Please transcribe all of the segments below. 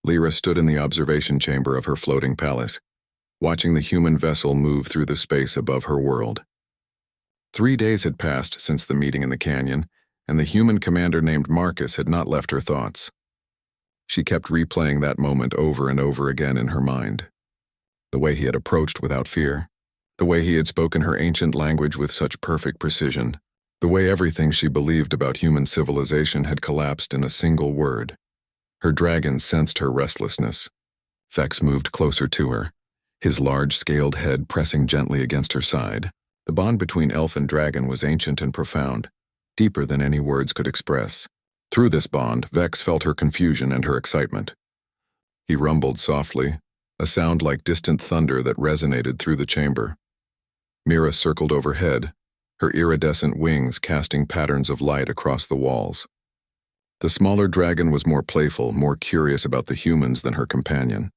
Lyra stood in the observation chamber of her floating palace, watching the human vessel move through the space above her world. 3 days had passed since the meeting in the canyon, and the human commander named Marcus had not left her thoughts. She kept replaying that moment over and over again in her mind. The way he had approached without fear, the way he had spoken her ancient language with such perfect precision, the way everything she believed about human civilization had collapsed in a single word. Her dragon sensed her restlessness. Vex moved closer to her, his large-scaled head pressing gently against her side. The bond between elf and dragon was ancient and profound, deeper than any words could express. Through this bond, Vex felt her confusion and her excitement. He rumbled softly, a sound like distant thunder that resonated through the chamber. Mira circled overhead, her iridescent wings casting patterns of light across the walls. The smaller dragon was more playful, more curious about the humans than her companion.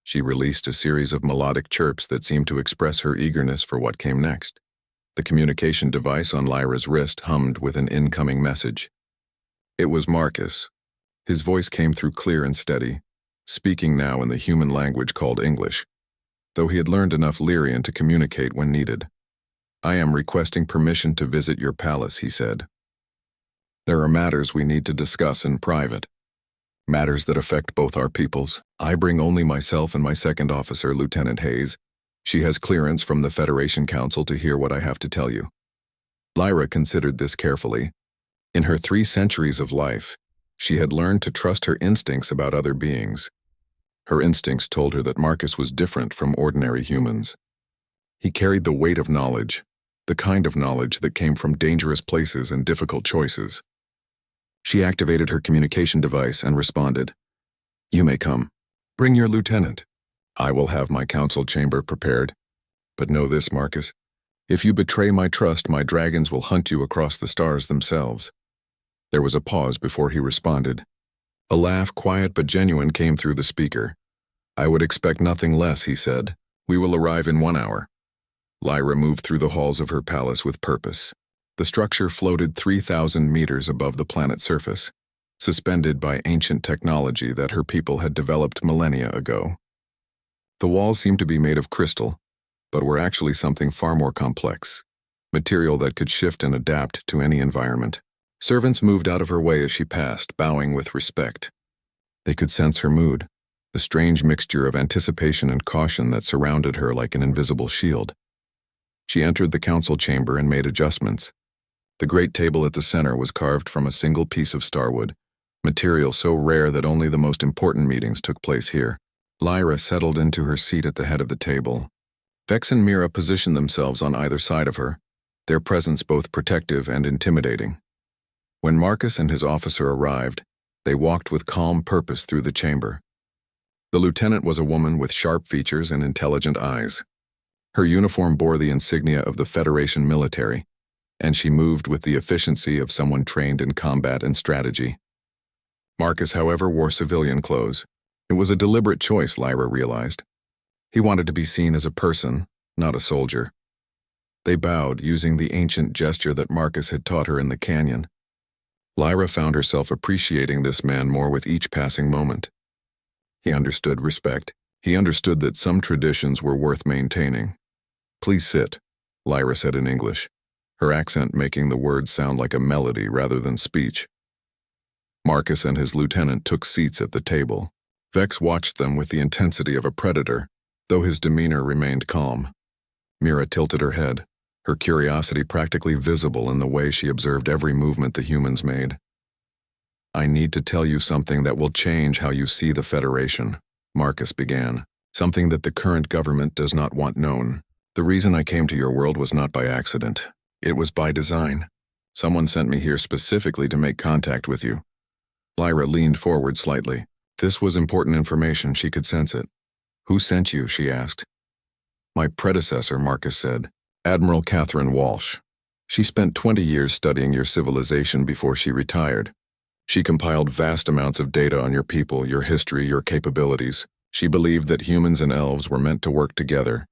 She released a series of melodic chirps that seemed to express her eagerness for what came next. The communication device on Lyra's wrist hummed with an incoming message. It was Marcus. His voice came through clear and steady, speaking now in the human language called English, though he had learned enough Lyrian to communicate when needed. "I am requesting permission to visit your palace," he said. "There are matters we need to discuss in private. Matters that affect both our peoples. I bring only myself and my second officer, Lieutenant Hayes. She has clearance from the Federation Council to hear what I have to tell you." Lyra considered this carefully. In her 3 centuries of life, she had learned to trust her instincts about other beings. Her instincts told her that Marcus was different from ordinary humans. He carried the weight of knowledge, the kind of knowledge that came from dangerous places and difficult choices. She activated her communication device and responded, "You may come. Bring your lieutenant. I will have my council chamber prepared. But know this, Marcus. If you betray my trust, my dragons will hunt you across the stars themselves." There was a pause before he responded. A laugh, quiet but genuine, came through the speaker. "I would expect nothing less," he said. "We will arrive in 1 hour." Lyra moved through the halls of her palace with purpose. The structure floated 3,000 meters above the planet's surface, suspended by ancient technology that her people had developed millennia ago. The walls seemed to be made of crystal, but were actually something far more complex, material that could shift and adapt to any environment. Servants moved out of her way as she passed, bowing with respect. They could sense her mood, the strange mixture of anticipation and caution that surrounded her like an invisible shield. She entered the council chamber and made adjustments. The great table at the center was carved from a single piece of starwood, material so rare that only the most important meetings took place here. Lyra settled into her seat at the head of the table. Vex and Mira positioned themselves on either side of her, their presence both protective and intimidating. When Marcus and his officer arrived, they walked with calm purpose through the chamber. The lieutenant was a woman with sharp features and intelligent eyes. Her uniform bore the insignia of the Federation military, and she moved with the efficiency of someone trained in combat and strategy. Marcus, however, wore civilian clothes. It was a deliberate choice, Lyra realized. He wanted to be seen as a person, not a soldier. They bowed, using the ancient gesture that Marcus had taught her in the canyon. Lyra found herself appreciating this man more with each passing moment. He understood respect. He understood that some traditions were worth maintaining. "Please sit," Lyra said in English, her accent making the words sound like a melody rather than speech. Marcus and his lieutenant took seats at the table. Vex watched them with the intensity of a predator, though his demeanor remained calm. Mira tilted her head, her curiosity practically visible in the way she observed every movement the humans made. "I need to tell you something that will change how you see the Federation," Marcus began, "something that the current government does not want known. The reason I came to your world was not by accident. It was by design. Someone sent me here specifically to make contact with you." Lyra leaned forward slightly. This was important information, she could sense it. "Who sent you?" she asked. "My predecessor," Marcus said. "Admiral Catherine Walsh. She spent 20 years studying your civilization before she retired. She compiled vast amounts of data on your people, your history, your capabilities. She believed that humans and elves were meant to work together,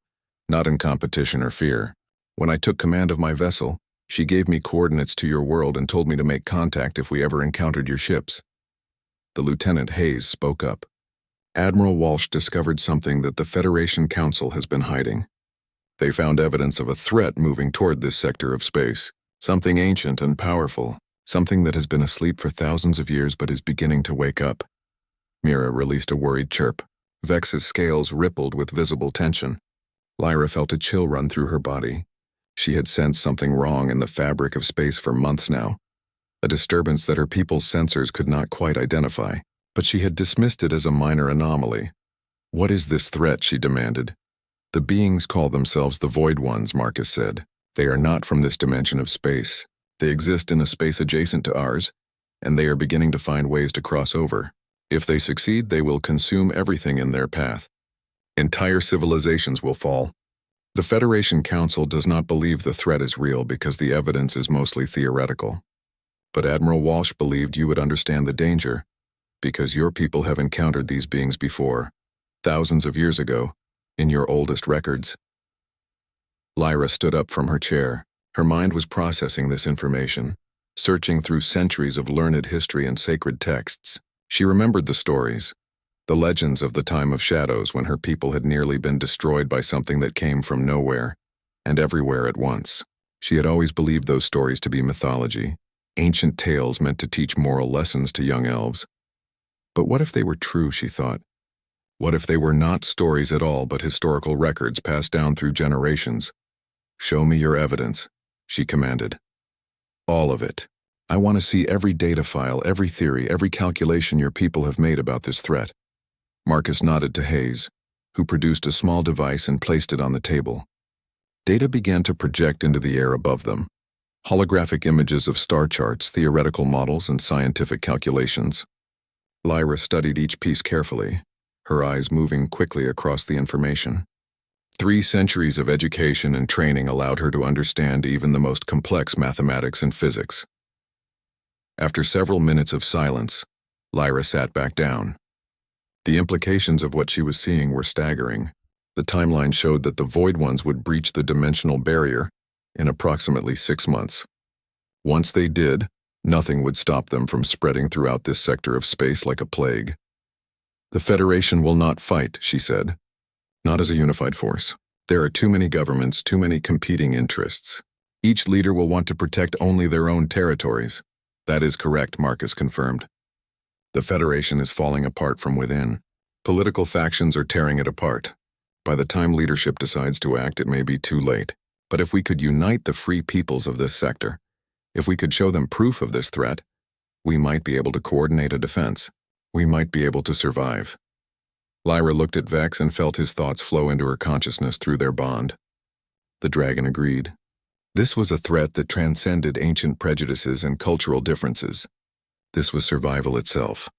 not in competition or fear. When I took command of my vessel, she gave me coordinates to your world and told me to make contact if we ever encountered your ships." The Lieutenant Hayes spoke up. Admiral Walsh discovered something that the Federation Council has been hiding. They found evidence of a threat moving toward this sector of space, something ancient and powerful, something that has been asleep for thousands of years but is beginning to wake up. Mira released a worried chirp. Vex's scales rippled with visible tension. Lyra felt a chill run through her body. She had sensed something wrong in the fabric of space for months now, a disturbance that her people's sensors could not quite identify, but she had dismissed it as a minor anomaly. "What is this threat?" she demanded. "The beings call themselves the Void Ones," Marcus said. "They are not from this dimension of space. They exist in a space adjacent to ours, and they are beginning to find ways to cross over. If they succeed, they will consume everything in their path. Entire civilizations will fall." The Federation Council does not believe the threat is real because the evidence is mostly theoretical. But Admiral Walsh believed you would understand the danger, because your people have encountered these beings before, thousands of years ago, in your oldest records. Lyra stood up from her chair. Her mind was processing this information, searching through centuries of learned history and sacred texts. She remembered the stories, the legends of the time of shadows when her people had nearly been destroyed by something that came from nowhere and everywhere at once. She had always believed those stories to be mythology, ancient tales meant to teach moral lessons to young elves. But what if they were true, she thought? What if they were not stories at all but historical records passed down through generations? "Show me your evidence," she commanded. "All of it. I want to see every data file, every theory, every calculation your people have made about this threat." Marcus nodded to Hayes, who produced a small device and placed it on the table. Data began to project into the air above them. Holographic images of star charts, theoretical models, and scientific calculations. Lyra studied each piece carefully, her eyes moving quickly across the information. 3 centuries of education and training allowed her to understand even the most complex mathematics and physics. After several minutes of silence, Lyra sat back down. The implications of what she was seeing were staggering. The timeline showed that the Void Ones would breach the dimensional barrier in approximately 6 months. Once they did, nothing would stop them from spreading throughout this sector of space like a plague. "The Federation will not fight," she said. "Not as a unified force. There are too many governments, too many competing interests. Each leader will want to protect only their own territories." "That is correct," Marcus confirmed. "The Federation is falling apart from within. Political factions are tearing it apart. By the time leadership decides to act, it may be too late. But if we could unite the free peoples of this sector, if we could show them proof of this threat, we might be able to coordinate a defense. We might be able to survive." Lyra looked at Vex and felt his thoughts flow into her consciousness through their bond. The dragon agreed. This was a threat that transcended ancient prejudices and cultural differences. This was survival itself.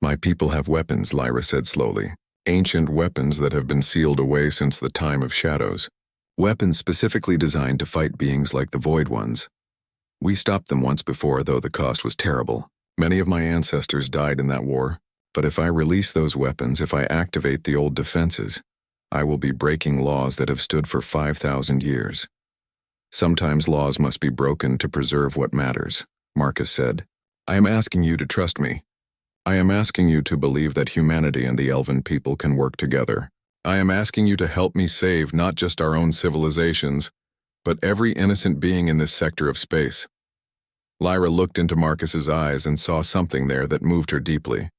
"My people have weapons," Lyra said slowly. "Ancient weapons that have been sealed away since the time of shadows. Weapons specifically designed to fight beings like the Void Ones. We stopped them once before, though the cost was terrible. Many of my ancestors died in that war. But if I release those weapons, if I activate the old defenses, I will be breaking laws that have stood for 5,000 years. Sometimes laws must be broken to preserve what matters," Marcus said. "I am asking you to trust me. I am asking you to believe that humanity and the elven people can work together. I am asking you to help me save not just our own civilizations, but every innocent being in this sector of space." Lyra looked into Marcus's eyes and saw something there that moved her deeply.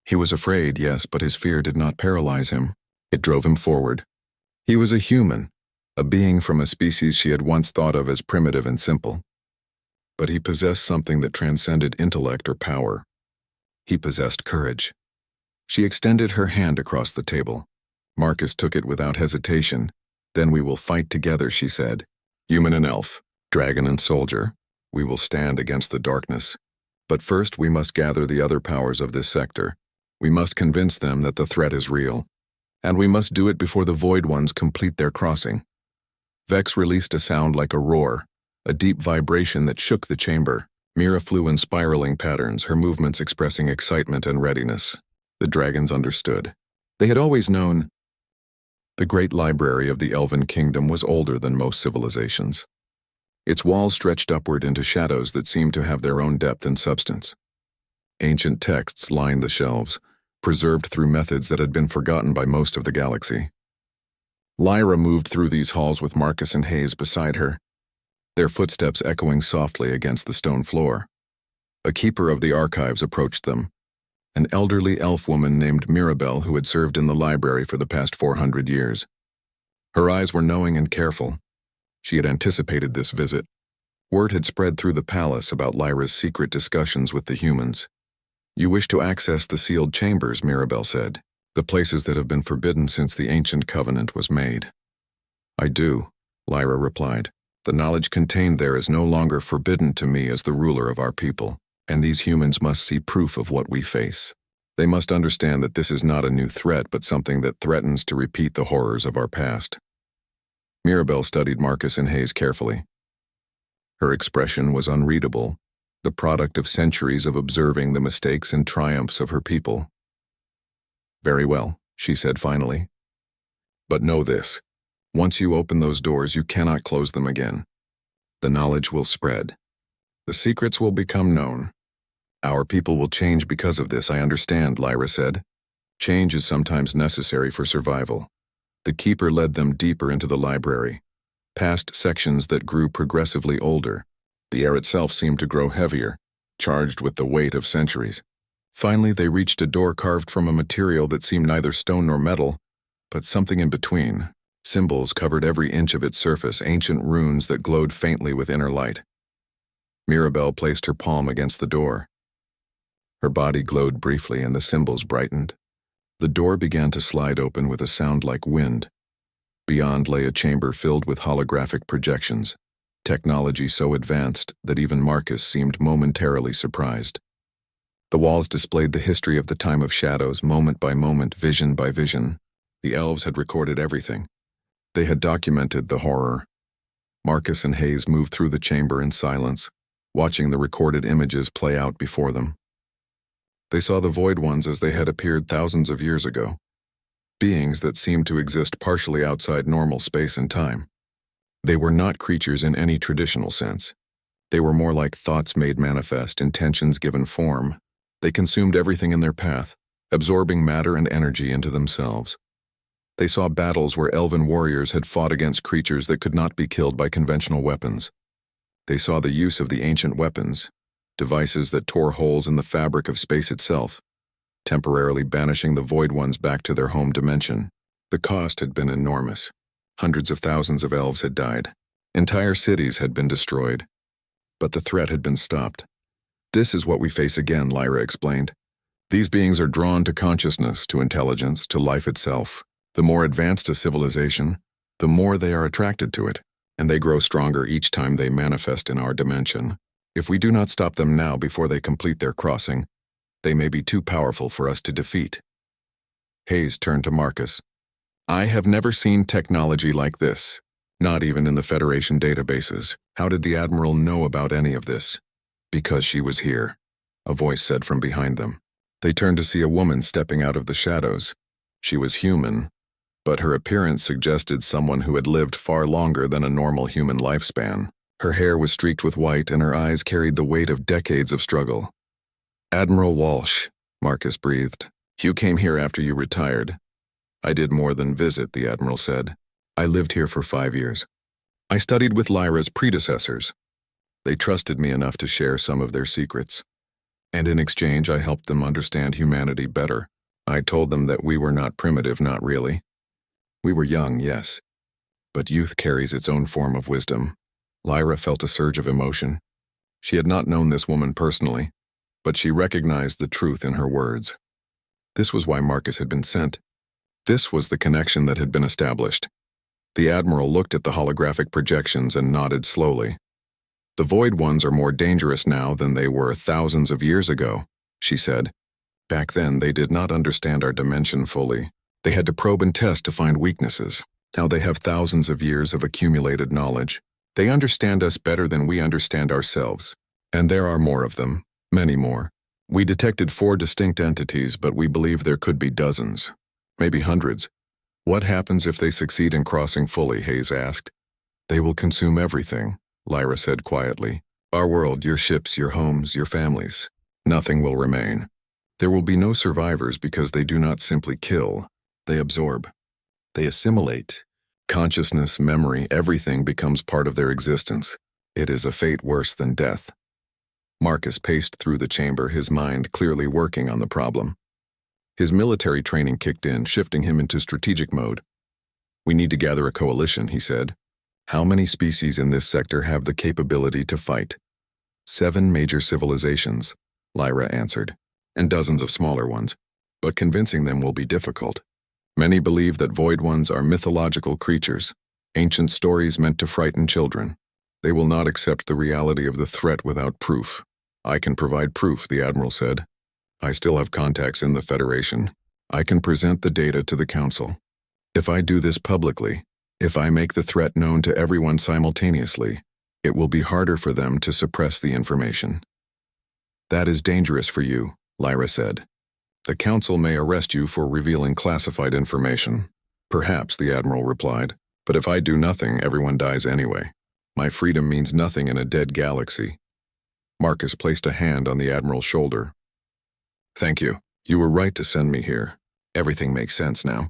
He was afraid, yes, but his fear did not paralyze him. It drove him forward. He was a human, a being from a species she had once thought of as primitive and simple. But he possessed something that transcended intellect or power. He possessed courage. She extended her hand across the table. Marcus took it without hesitation. "Then we will fight together," she said. "Human and elf, dragon and soldier. We will stand against the darkness. But first we must gather the other powers of this sector. We must convince them that the threat is real. And we must do it before the Void Ones complete their crossing." Vex released a sound like a roar, a deep vibration that shook the chamber. Mira flew in spiraling patterns, her movements expressing excitement and readiness. The dragons understood. They had always known. The great library of the Elven Kingdom was older than most civilizations. Its walls stretched upward into shadows that seemed to have their own depth and substance. Ancient texts lined the shelves, preserved through methods that had been forgotten by most of the galaxy. Lyra moved through these halls with Marcus and Hayes beside her, their footsteps echoing softly against the stone floor. A keeper of the archives approached them, an elderly elf woman named Mirabelle who had served in the library for the past 400 years. Her eyes were knowing and careful. She had anticipated this visit. Word had spread through the palace about Lyra's secret discussions with the humans. "You wish to access the sealed chambers," Mirabelle said, "the places that have been forbidden since the ancient covenant was made." "I do," Lyra replied. "The knowledge contained there is no longer forbidden to me as the ruler of our people, and these humans must see proof of what we face. They must understand that this is not a new threat but something that threatens to repeat the horrors of our past." Mirabelle studied Marcus and Hayes carefully. Her expression was unreadable, the product of centuries of observing the mistakes and triumphs of her people. "Very well," she said finally. "But know this. Once you open those doors, you cannot close them again. The knowledge will spread. The secrets will become known. Our people will change because of this, I understand," Lyra said. "Change is sometimes necessary for survival." The keeper led them deeper into the library, past sections that grew progressively older. The air itself seemed to grow heavier, charged with the weight of centuries. Finally, they reached a door carved from a material that seemed neither stone nor metal, but something in between. Symbols covered every inch of its surface, ancient runes that glowed faintly with inner light. Mirabelle placed her palm against the door. Her body glowed briefly and the symbols brightened. The door began to slide open with a sound like wind. Beyond lay a chamber filled with holographic projections, technology so advanced that even Marcus seemed momentarily surprised. The walls displayed the history of the time of shadows, moment by moment, vision by vision. The elves had recorded everything. They had documented the horror. Marcus and Hayes moved through the chamber in silence, watching the recorded images play out before them. They saw the Void Ones as they had appeared thousands of years ago, beings that seemed to exist partially outside normal space and time. They were not creatures in any traditional sense. They were more like thoughts made manifest, intentions given form. They consumed everything in their path, absorbing matter and energy into themselves. They saw battles where elven warriors had fought against creatures that could not be killed by conventional weapons. They saw the use of the ancient weapons, devices that tore holes in the fabric of space itself, temporarily banishing the Void Ones back to their home dimension. The cost had been enormous. Hundreds of thousands of elves had died. Entire cities had been destroyed. But the threat had been stopped. "This is what we face again," Lyra explained. "These beings are drawn to consciousness, to intelligence, to life itself. The more advanced a civilization, the more they are attracted to it, and they grow stronger each time they manifest in our dimension. If we do not stop them now before they complete their crossing, they may be too powerful for us to defeat." Hayes turned to Marcus. "I have never seen technology like this, not even in the Federation databases. How did the Admiral know about any of this?" "Because she was here," a voice said from behind them. They turned to see a woman stepping out of the shadows. She was human, but her appearance suggested someone who had lived far longer than a normal human lifespan. Her hair was streaked with white and her eyes carried the weight of decades of struggle. "Admiral Walsh," Marcus breathed. "You came here after you retired." "I did more than visit," the Admiral said. "I lived here for 5 years. I studied with Lyra's predecessors. They trusted me enough to share some of their secrets. And in exchange, I helped them understand humanity better. I told them that we were not primitive, not really. We were young, yes, but youth carries its own form of wisdom." Lyra felt a surge of emotion. She had not known this woman personally, but she recognized the truth in her words. This was why Marcus had been sent. This was the connection that had been established. The Admiral looked at the holographic projections and nodded slowly. "The Void Ones are more dangerous now than they were thousands of years ago," she said. "Back then, they did not understand our dimension fully. They had to probe and test to find weaknesses. Now they have thousands of years of accumulated knowledge. They understand us better than we understand ourselves. And there are more of them, many more. We detected 4 distinct entities, but we believe there could be dozens, maybe hundreds. What happens if they succeed in crossing fully?" Hayes asked. "They will consume everything," Lyra said quietly. "Our world, your ships, your homes, your families. Nothing will remain. There will be no survivors because they do not simply kill, they absorb. They assimilate. Consciousness, memory, everything becomes part of their existence. It is a fate worse than death. Marcus paced through the chamber, his mind clearly working on the problem. His military training kicked in, shifting him into strategic mode. We need to gather a coalition, he said. How many species in this sector have the capability to fight? 7 major civilizations, Lyra answered, and dozens of smaller ones, but convincing them will be difficult. Many believe that Void Ones are mythological creatures, ancient stories meant to frighten children. They will not accept the reality of the threat without proof. I can provide proof, the Admiral said. I still have contacts in the Federation. I can present the data to the Council. If I do this publicly, if I make the threat known to everyone simultaneously, it will be harder for them to suppress the information. That is dangerous for you, Lyra said. The Council may arrest you for revealing classified information. Perhaps, the Admiral replied, but if I do nothing, everyone dies anyway. My freedom means nothing in a dead galaxy. Marcus placed a hand on the Admiral's shoulder. Thank you. You were right to send me here. Everything makes sense now.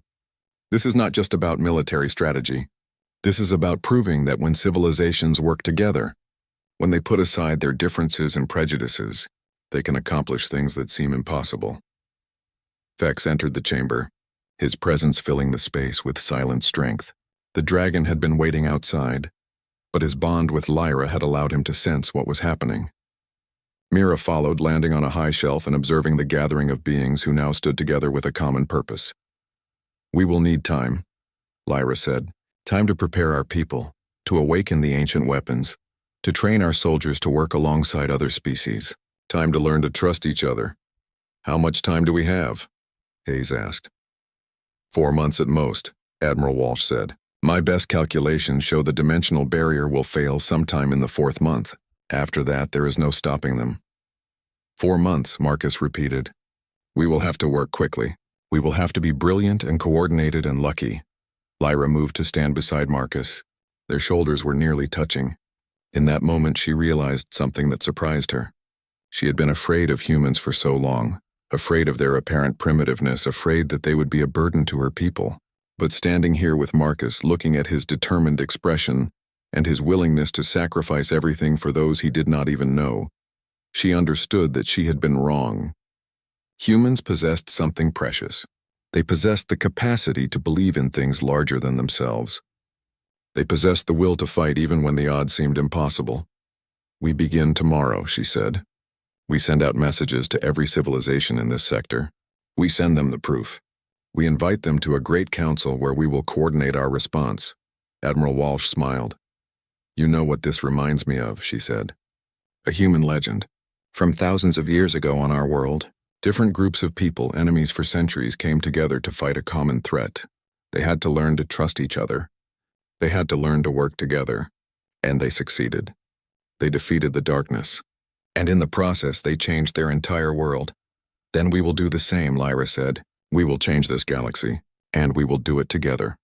This is not just about military strategy. This is about proving that when civilizations work together, when they put aside their differences and prejudices, they can accomplish things that seem impossible. Vex entered the chamber, his presence filling the space with silent strength. The dragon had been waiting outside, but his bond with Lyra had allowed him to sense what was happening. Mira followed, landing on a high shelf and observing the gathering of beings who now stood together with a common purpose. We will need time, Lyra said. Time to prepare our people, to awaken the ancient weapons, to train our soldiers to work alongside other species. Time to learn to trust each other. How much time do we have? Hayes asked. 4 months at most, Admiral Walsh said. My best calculations show the dimensional barrier will fail sometime in the 4th month. After that, there is no stopping them. 4 months, Marcus repeated. We will have to work quickly. We will have to be brilliant and coordinated and lucky. Lyra moved to stand beside Marcus. Their shoulders were nearly touching. In that moment, she realized something that surprised her. She had been afraid of humans for so long, afraid of their apparent primitiveness, afraid that they would be a burden to her people. But standing here with Marcus, looking at his determined expression and his willingness to sacrifice everything for those he did not even know, she understood that she had been wrong. Humans possessed something precious. They possessed the capacity to believe in things larger than themselves. They possessed the will to fight even when the odds seemed impossible. We begin tomorrow, she said. We send out messages to every civilization in this sector. We send them the proof. We invite them to a great council where we will coordinate our response. Admiral Walsh smiled. You know what this reminds me of, she said. A human legend. From thousands of years ago on our world, different groups of people, enemies for centuries, came together to fight a common threat. They had to learn to trust each other. They had to learn to work together. And they succeeded. They defeated the darkness. And in the process, they changed their entire world. Then we will do the same, Lyra said. We will change this galaxy, and we will do it together.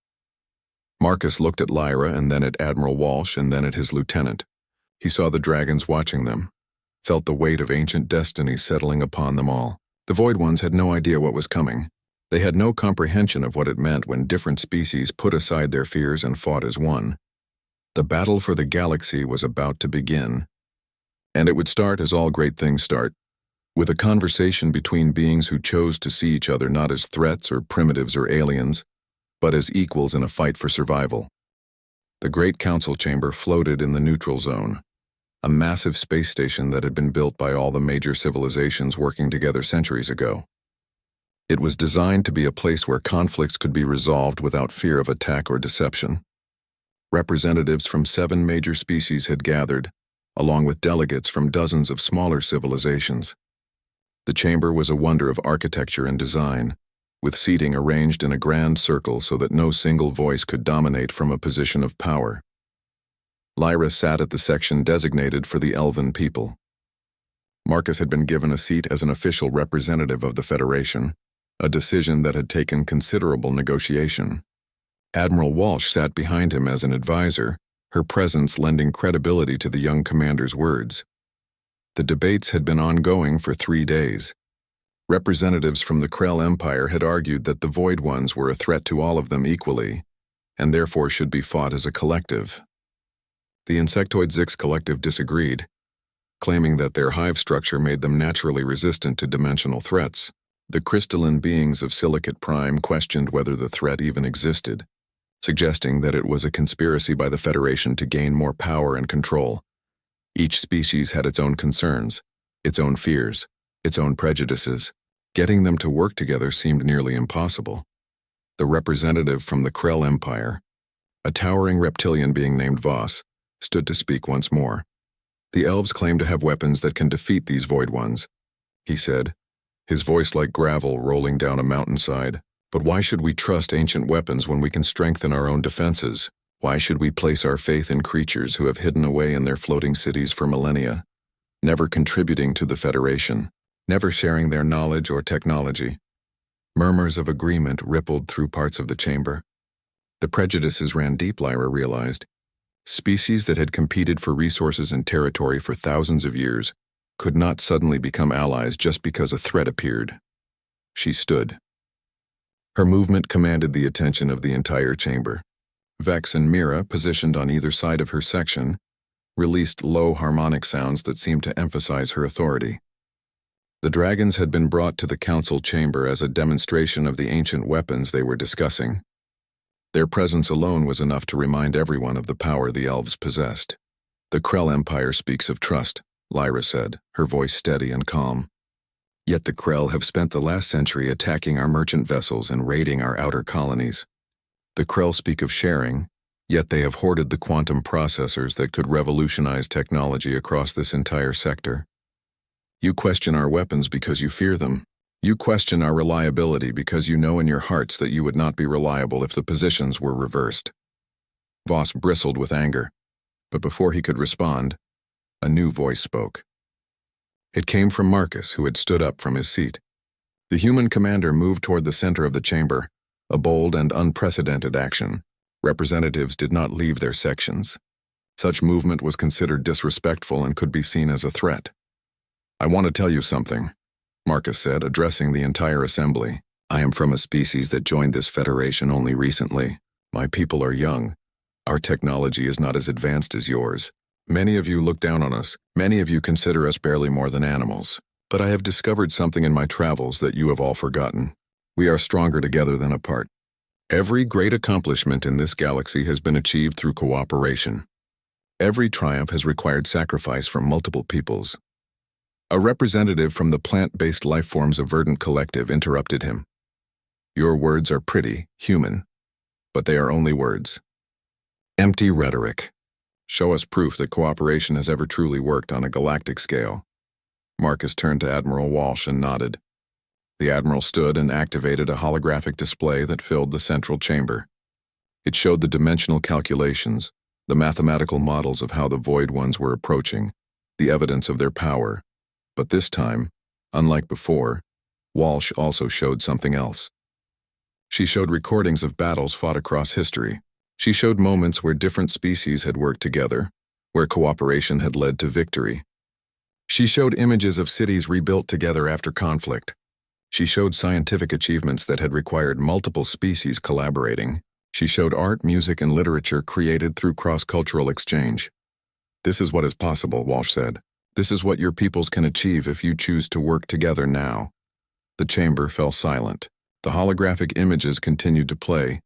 Marcus looked at Lyra and then at Admiral Walsh and then at his lieutenant. He saw the dragons watching them, felt the weight of ancient destiny settling upon them all. The Void Ones had no idea what was coming. They had no comprehension of what it meant when different species put aside their fears and fought as one. The battle for the galaxy was about to begin. And it would start as all great things start, with a conversation between beings who chose to see each other not as threats or primitives or aliens, but as equals in a fight for survival. The Great Council Chamber floated in the neutral zone, a massive space station that had been built by all the major civilizations working together centuries ago. It was designed to be a place where conflicts could be resolved without fear of attack or deception. Representatives from 7 major species had gathered, along with delegates from dozens of smaller civilizations. The chamber was a wonder of architecture and design, with seating arranged in a grand circle so that no single voice could dominate from a position of power. Lyra sat at the section designated for the Elven people. Marcus had been given a seat as an official representative of the Federation, a decision that had taken considerable negotiation. Admiral Walsh sat behind him as an advisor, her presence lending credibility to the young commander's words. The debates had been ongoing for 3 days. Representatives from the Krell Empire had argued that the Void Ones were a threat to all of them equally, and therefore should be fought as a collective. The Insectoid Zix collective disagreed, claiming that their hive structure made them naturally resistant to dimensional threats. The crystalline beings of Silicate Prime questioned whether the threat even existed, suggesting that it was a conspiracy by the Federation to gain more power and control. Each species had its own concerns, its own fears, its own prejudices. Getting them to work together seemed nearly impossible. The representative from the Krell Empire, a towering reptilian being named Voss, stood to speak once more. The elves claim to have weapons that can defeat these Void Ones, he said, his voice like gravel rolling down a mountainside. But why should we trust ancient weapons when we can strengthen our own defenses? Why should we place our faith in creatures who have hidden away in their floating cities for millennia, never contributing to the Federation, never sharing their knowledge or technology? Murmurs of agreement rippled through parts of the chamber. The prejudices ran deep, Lyra realized. Species that had competed for resources and territory for thousands of years could not suddenly become allies just because a threat appeared. She stood. Her movement commanded the attention of the entire chamber. Vex and Mira, positioned on either side of her section, released low harmonic sounds that seemed to emphasize her authority. The dragons had been brought to the council chamber as a demonstration of the ancient weapons they were discussing. Their presence alone was enough to remind everyone of the power the elves possessed. The Krell Empire speaks of trust, Lyra said, her voice steady and calm. Yet the Krell have spent the last century attacking our merchant vessels and raiding our outer colonies. The Krell speak of sharing, yet they have hoarded the quantum processors that could revolutionize technology across this entire sector. You question our weapons because you fear them. You question our reliability because you know in your hearts that you would not be reliable if the positions were reversed. Voss bristled with anger, but before he could respond, a new voice spoke. It came from Marcus, who had stood up from his seat. The human commander moved toward the center of the chamber, a bold and unprecedented action. Representatives did not leave their sections. Such movement was considered disrespectful and could be seen as a threat. I want to tell you something, Marcus said, addressing the entire assembly. I am from a species that joined this federation only recently. My people are young. Our technology is not as advanced as yours. Many of you look down on us. Many of you consider us barely more than animals. But I have discovered something in my travels that you have all forgotten. We are stronger together than apart. Every great accomplishment in this galaxy has been achieved through cooperation. Every triumph has required sacrifice from multiple peoples. A representative from the plant-based lifeforms of Verdant Collective interrupted him. Your words are pretty, human, but they are only words. Empty rhetoric. Show us proof that cooperation has ever truly worked on a galactic scale. Marcus turned to Admiral Walsh and nodded. The Admiral stood and activated a holographic display that filled the central chamber. It showed the dimensional calculations, the mathematical models of how the Void Ones were approaching, the evidence of their power. But this time, unlike before, Walsh also showed something else. She showed recordings of battles fought across history. She showed moments where different species had worked together, where cooperation had led to victory. She showed images of cities rebuilt together after conflict. She showed scientific achievements that had required multiple species collaborating. She showed art, music, and literature created through cross-cultural exchange. This is what is possible, Walsh said. This is what your peoples can achieve if you choose to work together now. The chamber fell silent. The holographic images continued to play,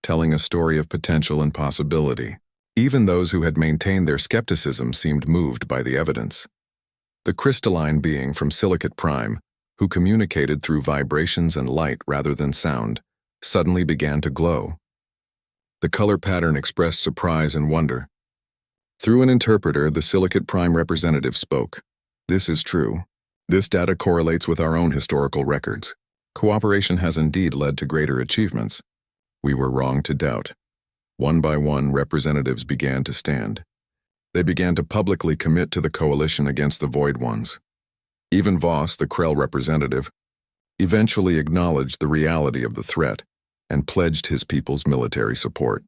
telling a story of potential and possibility. Even those who had maintained their skepticism seemed moved by the evidence. The crystalline being from Silicate Prime, who communicated through vibrations and light rather than sound, suddenly began to glow. The color pattern expressed surprise and wonder. Through an interpreter, the Silicate Prime representative spoke. This is true. This data correlates with our own historical records. Cooperation has indeed led to greater achievements. We were wrong to doubt. One by one, representatives began to stand. They began to publicly commit to the coalition against the Void Ones. Even Voss, the Krell representative, eventually acknowledged the reality of the threat and pledged his people's military support.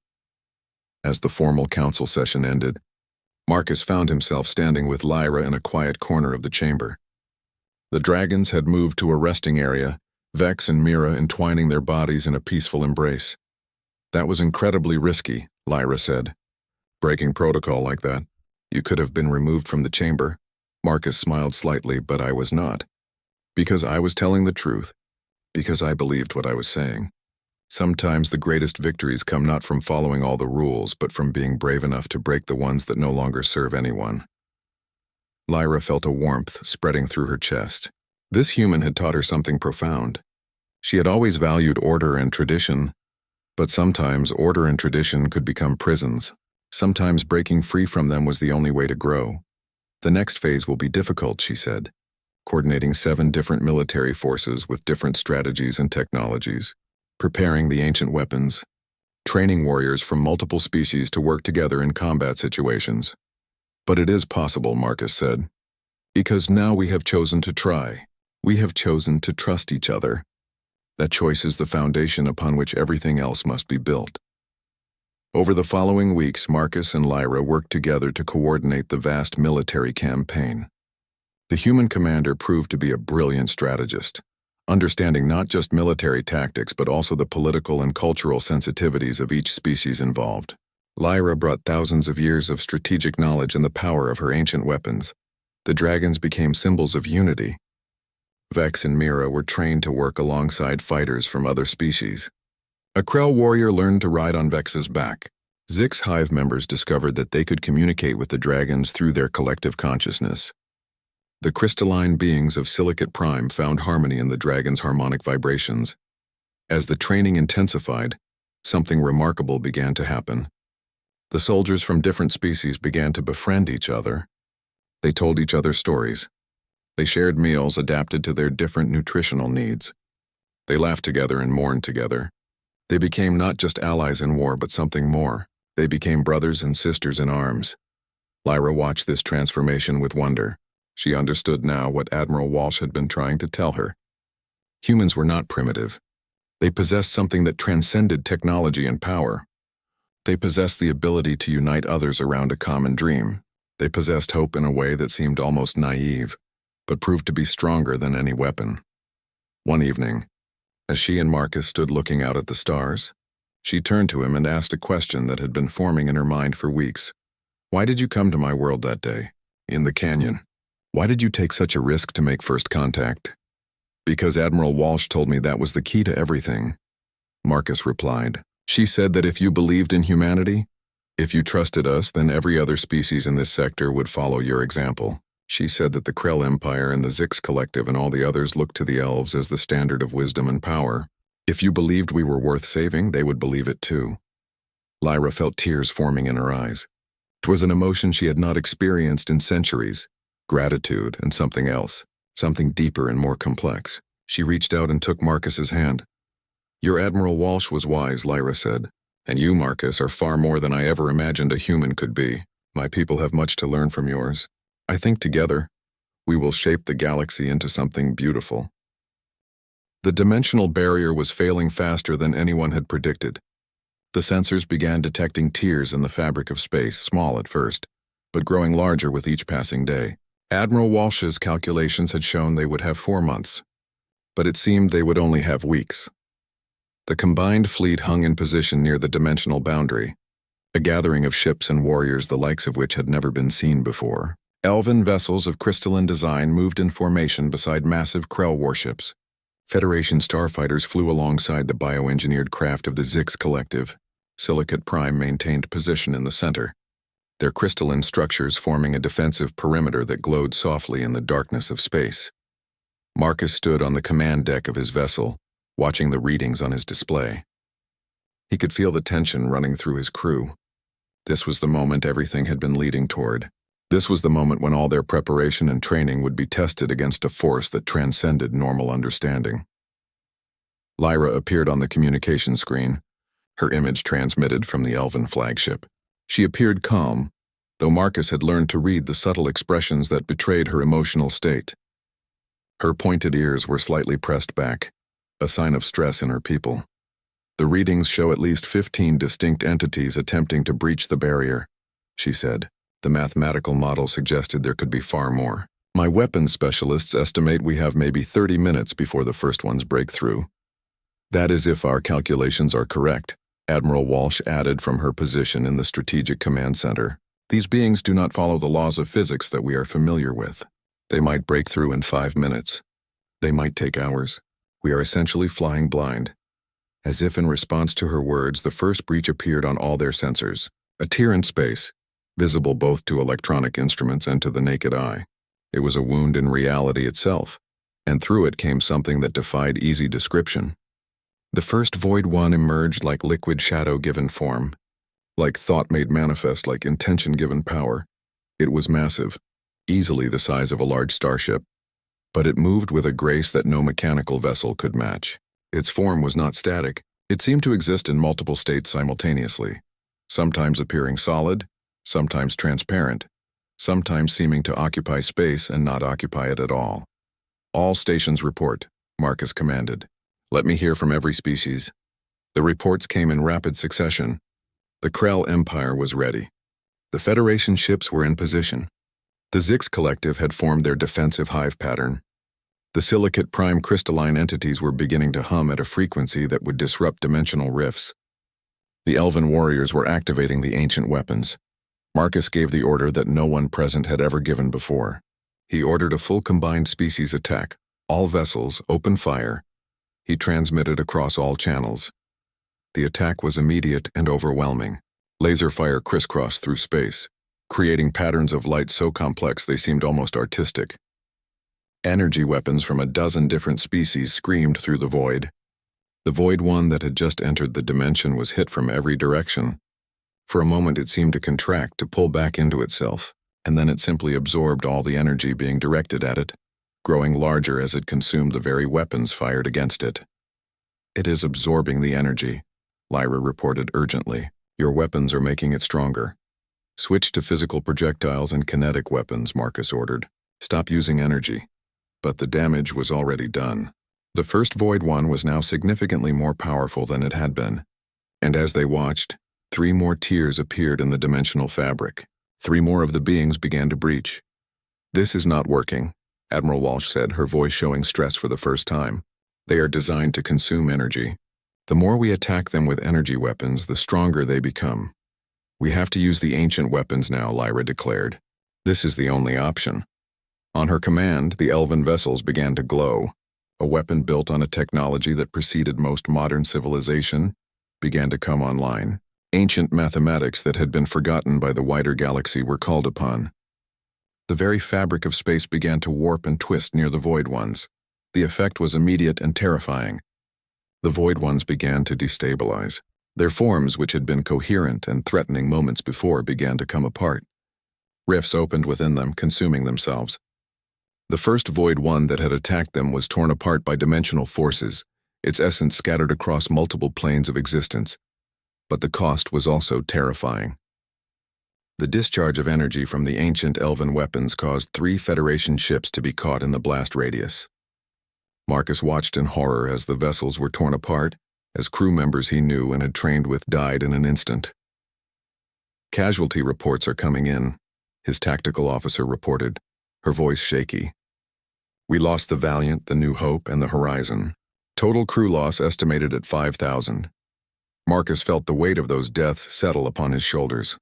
As the formal council session ended, Marcus found himself standing with Lyra in a quiet corner of the chamber. The dragons had moved to a resting area, Vex and Mira entwining their bodies in a peaceful embrace. That was incredibly risky, Lyra said. Breaking protocol like that. You could have been removed from the chamber. Marcus smiled slightly, but I was not. Because I was telling the truth. Because I believed what I was saying. Sometimes the greatest victories come not from following all the rules, but from being brave enough to break the ones that no longer serve anyone. Lyra felt a warmth spreading through her chest. This human had taught her something profound. She had always valued order and tradition, but sometimes order and tradition could become prisons. Sometimes breaking free from them was the only way to grow. The next phase will be difficult, she said, coordinating 7 different military forces with different strategies and technologies, preparing the ancient weapons, training warriors from multiple species to work together in combat situations. But it is possible, Marcus said, because now we have chosen to try. We have chosen to trust each other. That choice is the foundation upon which everything else must be built. Over the following weeks, Marcus and Lyra worked together to coordinate the vast military campaign. The human commander proved to be a brilliant strategist, understanding not just military tactics but also the political and cultural sensitivities of each species involved. Lyra brought thousands of years of strategic knowledge and the power of her ancient weapons. The dragons became symbols of unity. Vex and Mira were trained to work alongside fighters from other species. A Krell warrior learned to ride on Vex's back. Zix hive members discovered that they could communicate with the dragons through their collective consciousness. The crystalline beings of Silicate Prime found harmony in the dragon's harmonic vibrations. As the training intensified, something remarkable began to happen. The soldiers from different species began to befriend each other. They told each other stories. They shared meals adapted to their different nutritional needs. They laughed together and mourned together. They became not just allies in war, but something more. They became brothers and sisters in arms. Lyra watched this transformation with wonder. She understood now what Admiral Walsh had been trying to tell her. Humans were not primitive. They possessed something that transcended technology and power. They possessed the ability to unite others around a common dream. They possessed hope in a way that seemed almost naive, but proved to be stronger than any weapon. One evening, as she and Marcus stood looking out at the stars, she turned to him and asked a question that had been forming in her mind for weeks. Why did you come to my world that day, in the canyon? Why did you take such a risk to make first contact? Because Admiral Walsh told me that was the key to everything, Marcus replied. She said that if you believed in humanity, if you trusted us, then every other species in this sector would follow your example. She said that the Krell Empire and the Zix Collective and all the others looked to the elves as the standard of wisdom and power. If you believed we were worth saving, they would believe it too. Lyra felt tears forming in her eyes. 'Twas an emotion she had not experienced in centuries. Gratitude and something else, something deeper and more complex. She reached out and took Marcus's hand. Your Admiral Walsh was wise, Lyra said. And you, Marcus, are far more than I ever imagined a human could be. My people have much to learn from yours. I think together, we will shape the galaxy into something beautiful. The dimensional barrier was failing faster than anyone had predicted. The sensors began detecting tears in the fabric of space, small at first, but growing larger with each passing day. Admiral Walsh's calculations had shown they would have 4 months, but it seemed they would only have weeks. The combined fleet hung in position near the dimensional boundary, a gathering of ships and warriors the likes of which had never been seen before. Elven vessels of crystalline design moved in formation beside massive Krell warships. Federation starfighters flew alongside the bioengineered craft of the Zix Collective. Silicate Prime maintained position in the center, their crystalline structures forming a defensive perimeter that glowed softly in the darkness of space. Marcus stood on the command deck of his vessel, watching the readings on his display. He could feel the tension running through his crew. This was the moment everything had been leading toward. This was the moment when all their preparation and training would be tested against a force that transcended normal understanding. Lyra appeared on the communication screen, her image transmitted from the Elven flagship. She appeared calm, though Marcus had learned to read the subtle expressions that betrayed her emotional state. Her pointed ears were slightly pressed back, a sign of stress in her people. The readings show at least 15 distinct entities attempting to breach the barrier, she said. The mathematical model suggested there could be far more. My weapons specialists estimate we have maybe 30 minutes before the first ones break through. That is if our calculations are correct, Admiral Walsh added from her position in the Strategic Command Center. These beings do not follow the laws of physics that we are familiar with. They might break through in 5 minutes. They might take hours. We are essentially flying blind. As if in response to her words, the first breach appeared on all their sensors. A tear in space, visible both to electronic instruments and to the naked eye. It was a wound in reality itself, and through it came something that defied easy description. The first Void One emerged like liquid shadow given form, like thought made manifest, like intention given power. It was massive, easily the size of a large starship, but it moved with a grace that no mechanical vessel could match. Its form was not static. It seemed to exist in multiple states simultaneously, sometimes appearing solid, sometimes transparent, sometimes seeming to occupy space and not occupy it at all. All stations report, Marcus commanded. Let me hear from every species. The reports came in rapid succession. The Krell Empire was ready. The Federation ships were in position. The Zix Collective had formed their defensive hive pattern. The silicate prime crystalline entities were beginning to hum at a frequency that would disrupt dimensional rifts. The Elven warriors were activating the ancient weapons. Marcus gave the order that no one present had ever given before. He ordered a full combined species attack. All vessels, open fire. He transmitted across all channels. The attack was immediate and overwhelming. Laser fire crisscrossed through space, creating patterns of light so complex they seemed almost artistic. Energy weapons from a dozen different species screamed through the void. The Void One that had just entered the dimension was hit from every direction. For a moment it seemed to contract, to pull back into itself, and then it simply absorbed all the energy being directed at it, growing larger as it consumed the very weapons fired against it. It is absorbing the energy, Lyra reported urgently. Your weapons are making it stronger. Switch to physical projectiles and kinetic weapons, Marcus ordered. Stop using energy. But the damage was already done. The first Void One was now significantly more powerful than it had been. And as they watched, 3 more tiers appeared in the dimensional fabric. 3 more of the beings began to breach. This is not working, Admiral Walsh said, her voice showing stress for the first time. They are designed to consume energy. The more we attack them with energy weapons, the stronger they become. We have to use the ancient weapons now, Lyra declared. This is the only option. On her command, the elven vessels began to glow. A weapon built on a technology that preceded most modern civilization began to come online. Ancient mathematics that had been forgotten by the wider galaxy were called upon. The very fabric of space began to warp and twist near the Void Ones. The effect was immediate and terrifying. The Void Ones began to destabilize. Their forms, which had been coherent and threatening moments before, began to come apart. Rifts opened within them, consuming themselves. The first Void One that had attacked them was torn apart by dimensional forces, its essence scattered across multiple planes of existence. But the cost was also terrifying. The discharge of energy from the ancient elven weapons caused 3 Federation ships to be caught in the blast radius. Marcus watched in horror as the vessels were torn apart, as crew members he knew and had trained with died in an instant. Casualty reports are coming in, his tactical officer reported, her voice shaky. We lost the Valiant, the New Hope, and the Horizon. Total crew loss estimated at 5,000. Marcus felt the weight of those deaths settle upon his shoulders.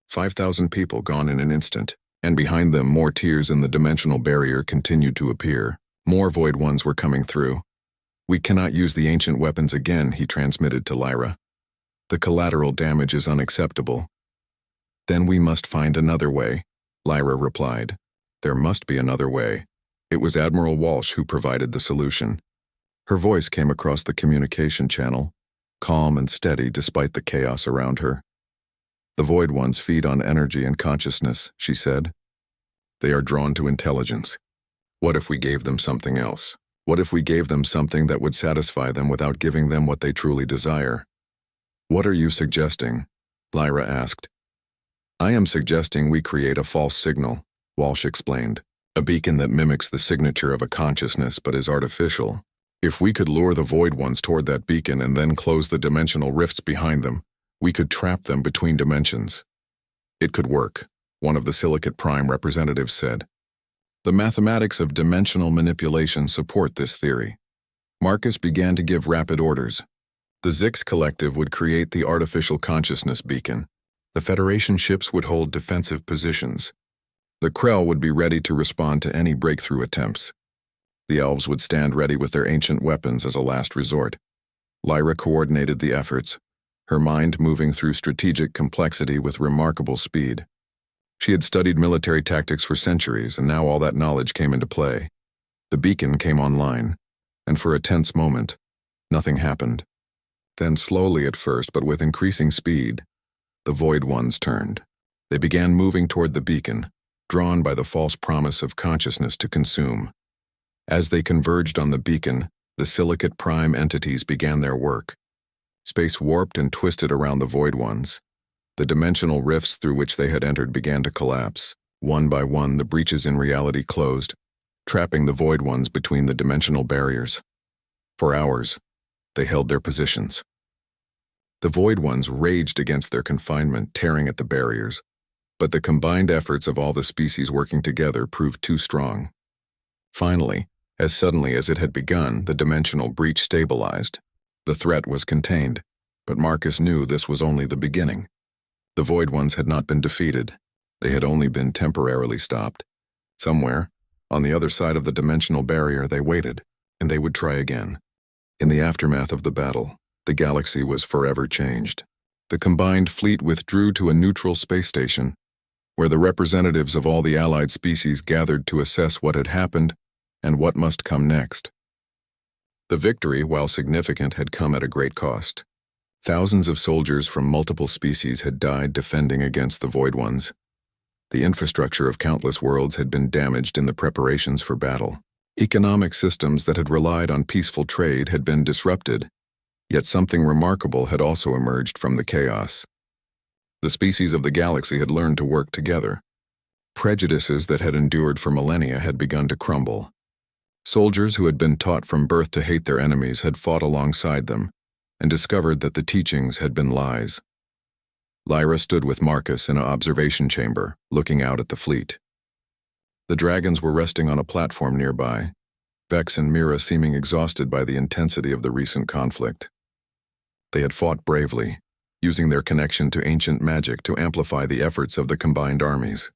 5,000 people gone in an instant, and behind them more tiers in the dimensional barrier continued to appear. More Void Ones were coming through. We cannot use the ancient weapons again, he transmitted to Lyra. The collateral damage is unacceptable. Then we must find another way, Lyra replied. There must be another way. It was Admiral Walsh who provided the solution. Her voice came across the communication channel, calm and steady despite the chaos around her. The Void Ones feed on energy and consciousness, she said. They are drawn to intelligence. What if we gave them something else? What if we gave them something that would satisfy them without giving them what they truly desire? What are you suggesting? Lyra asked. I am suggesting we create a false signal, Walsh explained. A beacon that mimics the signature of a consciousness but is artificial. If we could lure the Void Ones toward that beacon and then close the dimensional rifts behind them, we could trap them between dimensions. It could work, one of the Silicate Prime representatives said. The mathematics of dimensional manipulation support this theory. Marcus began to give rapid orders. The Zix Collective would create the artificial consciousness beacon. The Federation ships would hold defensive positions. The Krell would be ready to respond to any breakthrough attempts. The Elves would stand ready with their ancient weapons as a last resort. Lyra coordinated the efforts, her mind moving through strategic complexity with remarkable speed. She had studied military tactics for centuries, and now all that knowledge came into play. The beacon came online, and for a tense moment, nothing happened. Then slowly at first, but with increasing speed, the Void Ones turned. They began moving toward the beacon, drawn by the false promise of consciousness to consume. As they converged on the beacon, the silicate prime entities began their work. Space warped and twisted around the Void Ones. The dimensional rifts through which they had entered began to collapse. One by one, the breaches in reality closed, trapping the Void Ones between the dimensional barriers. For hours, they held their positions. The Void Ones raged against their confinement, tearing at the barriers, but the combined efforts of all the species working together proved too strong. Finally, as suddenly as it had begun, the dimensional breach stabilized. The threat was contained, but Marcus knew this was only the beginning. The Void Ones had not been defeated. They had only been temporarily stopped. Somewhere, on the other side of the dimensional barrier, they waited, and they would try again. In the aftermath of the battle, the galaxy was forever changed. The combined fleet withdrew to a neutral space station, where the representatives of all the allied species gathered to assess what had happened and what must come next. The victory, while significant, had come at a great cost. Thousands of soldiers from multiple species had died defending against the Void Ones. The infrastructure of countless worlds had been damaged in the preparations for battle. Economic systems that had relied on peaceful trade had been disrupted, yet something remarkable had also emerged from the chaos. The species of the galaxy had learned to work together. Prejudices that had endured for millennia had begun to crumble. Soldiers who had been taught from birth to hate their enemies had fought alongside them and discovered that the teachings had been lies. Lyra stood with Marcus in an observation chamber, looking out at the fleet. The dragons were resting on a platform nearby, Vex and Mira seeming exhausted by the intensity of the recent conflict. They had fought bravely, using their connection to ancient magic to amplify the efforts of the combined armies.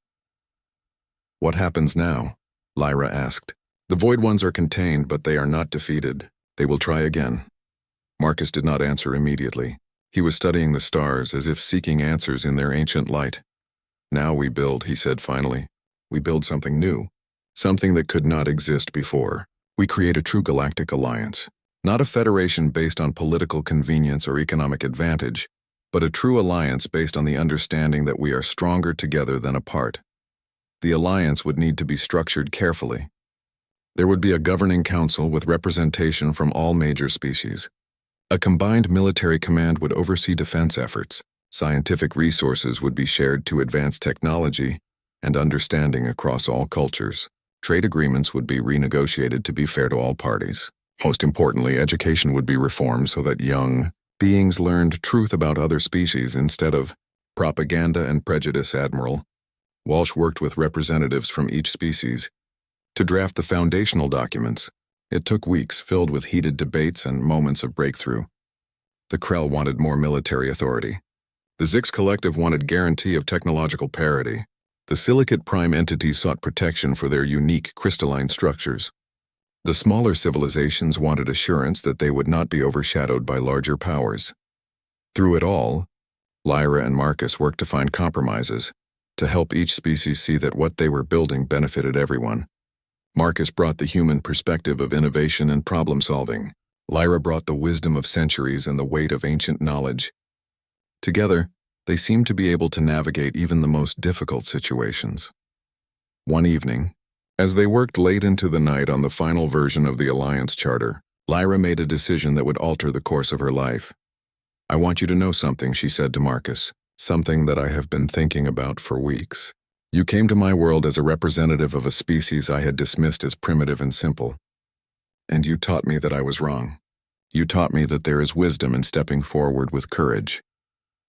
"What happens now?" Lyra asked. "The Void Ones are contained, but they are not defeated. They will try again." Marcus did not answer immediately. He was studying the stars as if seeking answers in their ancient light. "Now we build," he said finally. "We build something new, something that could not exist before. We create a true galactic alliance, not a federation based on political convenience or economic advantage, but a true alliance based on the understanding that we are stronger together than apart. The alliance would need to be structured carefully. There would be a governing council with representation from all major species. A combined military command would oversee defense efforts. Scientific resources would be shared to advance technology and understanding across all cultures. Trade agreements would be renegotiated to be fair to all parties. Most importantly, education would be reformed so that young beings learned truth about other species instead of propaganda and prejudice. Admiral Walsh worked with representatives from each species to draft the foundational documents. It took weeks, filled with heated debates and moments of breakthrough. The Krell wanted more military authority. The Zix Collective wanted guarantee of technological parity. The silicate prime entities sought protection for their unique crystalline structures. The smaller civilizations wanted assurance that they would not be overshadowed by larger powers. Through it all, Lyra and Marcus worked to find compromises, to help each species see that what they were building benefited everyone. Marcus brought the human perspective of innovation and problem-solving. Lyra brought the wisdom of centuries and the weight of ancient knowledge. Together, they seemed to be able to navigate even the most difficult situations. One evening, as they worked late into the night on the final version of the Alliance Charter, Lyra made a decision that would alter the course of her life. "I want you to know something," she said to Marcus, "something that I have been thinking about for weeks. You came to my world as a representative of a species I had dismissed as primitive and simple. And you taught me that I was wrong. You taught me that there is wisdom in stepping forward with courage,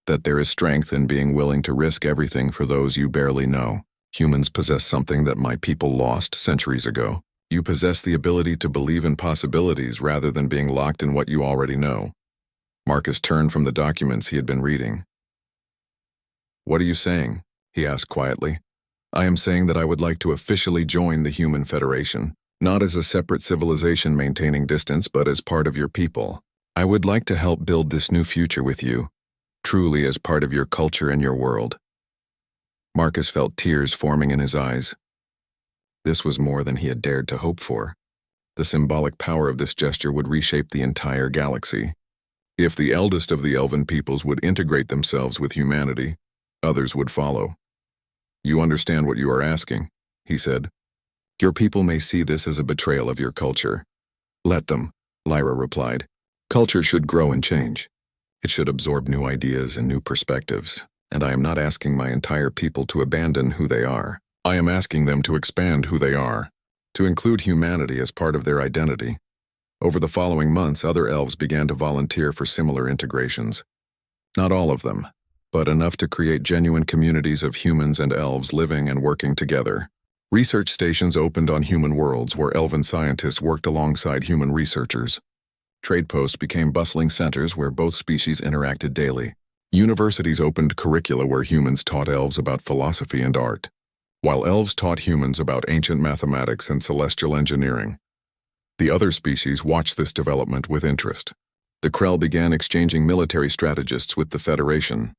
that there is strength in being willing to risk everything for those you barely know. Humans possess something that my people lost centuries ago. You possess the ability to believe in possibilities rather than being locked in what you already know. Marcus turned from the documents he had been reading. What are you saying? He asked quietly. I am saying that I would like to officially join the Human Federation, not as a separate civilization maintaining distance, but as part of your people. I would like to help build this new future with you, truly as part of your culture and your world. Marcus felt tears forming in his eyes. This was more than he had dared to hope for. The symbolic power of this gesture would reshape the entire galaxy. If the eldest of the elven peoples would integrate themselves with humanity, others would follow. You understand what you are asking, he said. Your people may see this as a betrayal of your culture. Let them, Lyra replied. Culture should grow and change. It should absorb new ideas and new perspectives, and I am not asking my entire people to abandon who they are. I am asking them to expand who they are, to include humanity as part of their identity. Over the following months, other elves began to volunteer for similar integrations. Not all of them, but enough to create genuine communities of humans and elves living and working together. Research stations opened on human worlds where elven scientists worked alongside human researchers. Trade posts became bustling centers where both species interacted daily. Universities opened curricula where humans taught elves about philosophy and art, while elves taught humans about ancient mathematics and celestial engineering. The other species watched this development with interest. The Krell began exchanging military strategists with the Federation.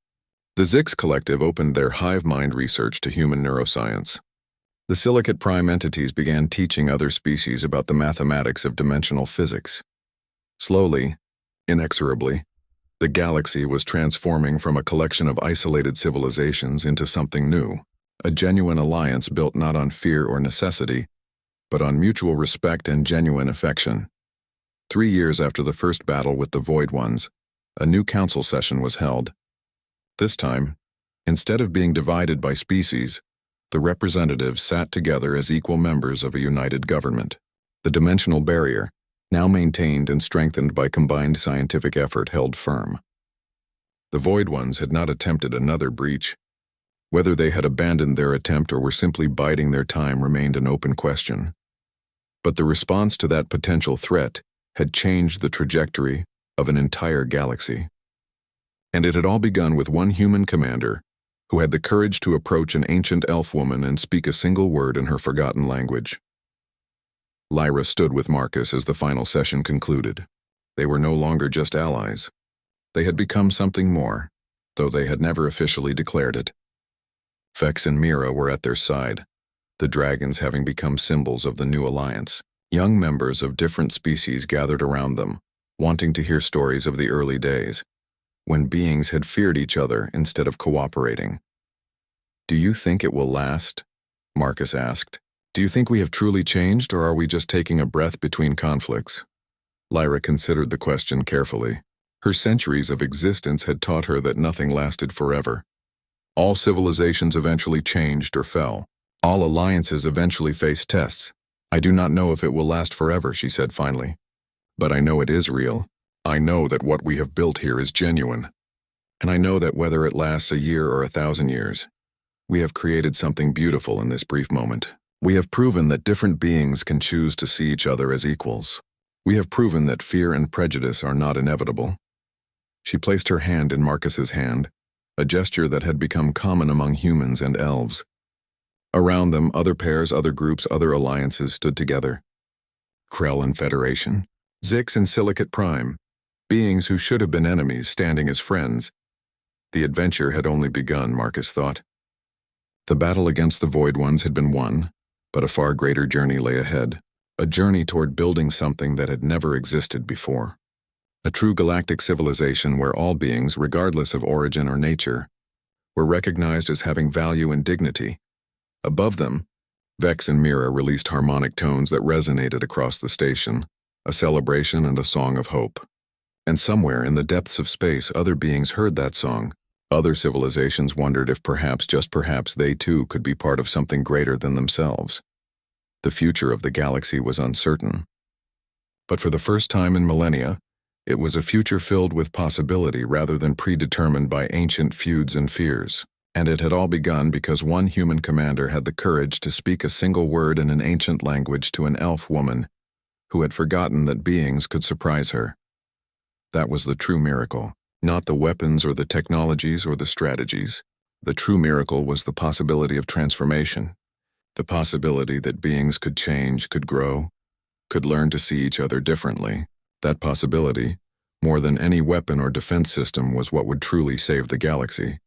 The Zix Collective opened their hive mind research to human neuroscience. The Silicate Prime entities began teaching other species about the mathematics of dimensional physics. Slowly, inexorably, the galaxy was transforming from a collection of isolated civilizations into something new, a genuine alliance built not on fear or necessity, but on mutual respect and genuine affection. 3 years after the first battle with the Void Ones, a new council session was held. This time, instead of being divided by species, the representatives sat together as equal members of a united government. The dimensional barrier, now maintained and strengthened by combined scientific effort, held firm. The Void Ones had not attempted another breach. Whether they had abandoned their attempt or were simply biding their time remained an open question. But the response to that potential threat had changed the trajectory of an entire galaxy. And it had all begun with one human commander who had the courage to approach an ancient elf woman and speak a single word in her forgotten language. Lyra stood with Marcus as the final session concluded. They were no longer just allies. They had become something more, though they had never officially declared it. Vex and Mira were at their side, the dragons having become symbols of the new alliance. Young members of different species gathered around them, wanting to hear stories of the early days, when beings had feared each other instead of cooperating. Do you think it will last? Marcus asked. Do you think we have truly changed, or are we just taking a breath between conflicts? Lyra considered the question carefully. Her centuries of existence had taught her that nothing lasted forever. All civilizations eventually changed or fell. All alliances eventually face tests. I do not know if it will last forever, she said finally. But I know it is real. I know that what we have built here is genuine. And I know that whether it lasts a year or 1,000 years, we have created something beautiful in this brief moment. We have proven that different beings can choose to see each other as equals. We have proven that fear and prejudice are not inevitable. She placed her hand in Marcus's hand, a gesture that had become common among humans and elves. Around them, other pairs, other groups, other alliances stood together. Krell and Federation, Zix and Silicate Prime, beings who should have been enemies standing as friends. The adventure had only begun, Marcus thought. The battle against the Void Ones had been won, but a far greater journey lay ahead, a journey toward building something that had never existed before. A true galactic civilization where all beings, regardless of origin or nature, were recognized as having value and dignity. Above them, Vex and Mira released harmonic tones that resonated across the station, a celebration and a song of hope. And somewhere in the depths of space, other beings heard that song. Other civilizations wondered if perhaps, just perhaps, they too could be part of something greater than themselves. The future of the galaxy was uncertain. But for the first time in millennia, it was a future filled with possibility rather than predetermined by ancient feuds and fears. And it had all begun because one human commander had the courage to speak a single word in an ancient language to an elf woman who had forgotten that beings could surprise her. That was the true miracle, not the weapons or the technologies or the strategies. The true miracle was the possibility of transformation, the possibility that beings could change, could grow, could learn to see each other differently. That possibility, more than any weapon or defense system, was what would truly save the galaxy.